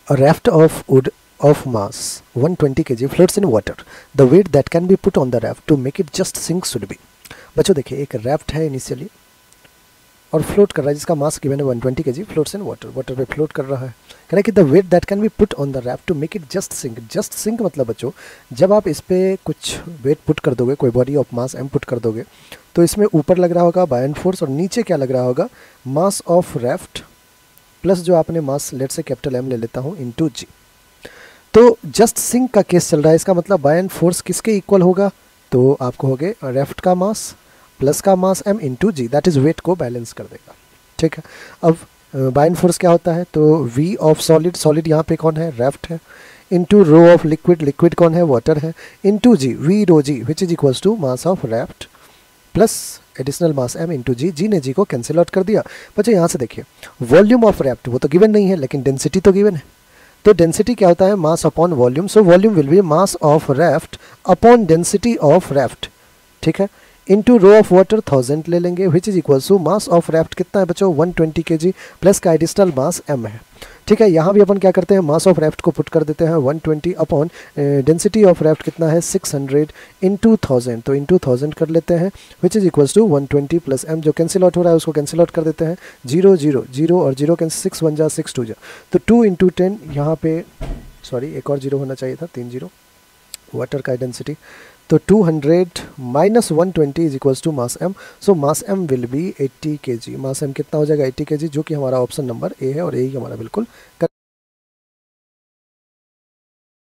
A raft of wood of mass 120 kg floats in water. The weight that can be put on the raft to make it just sink should be. बच्चों देखिए एक raft है initially और float कर रहा है जिसका mass given है 120 kg floats in water, water पे फ्लोट कर रहा है। कहना कि the weight that can be put on the raft to make it just sink. Just sink मतलब बच्चों जब आप इस पर कुछ वेट पुट कर दोगे, कोई body of mass m put कर दोगे, तो इसमें ऊपर लग रहा होगा बायन फोर्स और नीचे क्या लग रहा होगा मास ऑफ रैफ्ट प्लस जो आपने मास लेट से कैपिटल M ले लेता हूँ इनटू g। तो जस्ट सिंक का केस चल रहा है, इसका मतलब बायन फोर्स किसके इक्वल होगा, तो आपको हो गए रैफ्ट का मास प्लस का mass m into G, that is weight को बैलेंस कर देगा। ठीक है, अब बायन फोर्स क्या होता है, तो v ऑफ सॉलिड, सॉलिड यहाँ पे कौन है रैफ्ट है, into row of liquid, liquid कौन है वाटर है, into ji v row ji which is equals to mass of raft plus additional mass m into जी। जी ने जी को कैंसिल आउट कर दिया। बच्चों यहाँ से देखिए वॉल्यूम ऑफ रैफ्ट वो तो गिवन नहीं है लेकिन डेंसिटी तो गिवन है। तो डेंसिटी क्या होता है mass upon volume, so volume will be mass of raft upon density of raft. ठीक है, इनटू रो ऑफ वाटर 1000 ले लेंगे which is equal to mass of raft कितना है बच्चों 120 kg प्लस का एडिशनल मास m है। ठीक है, यहाँ भी अपन क्या करते हैं मास ऑफ रैफ्ट को पुट कर देते हैं 120 अपॉन डेंसिटी ऑफ रैफ्ट कितना है 600 इंटू 1000, तो इंटू 1000 कर लेते हैं which is equals to 120 plus m, जो कैंसिल आउट हो रहा है उसको कैंसिल आउट कर देते हैं, 0 0 0 और 0 कैंसिल 6 1 जा 6 2 जा, तो 2 इंटू 10 यहाँ पे सॉरी एक और 0 होना चाहिए था 3 0 वाटर का डेंसिटी, तो 200 minus 120 is equals to mass m, so mass m will be 80 kg। Mass m कितना हो जाएगा 80 kg, जो कि हमारा ऑप्शन नंबर ए है और ए ही हमारा बिल्कुल करेक्ट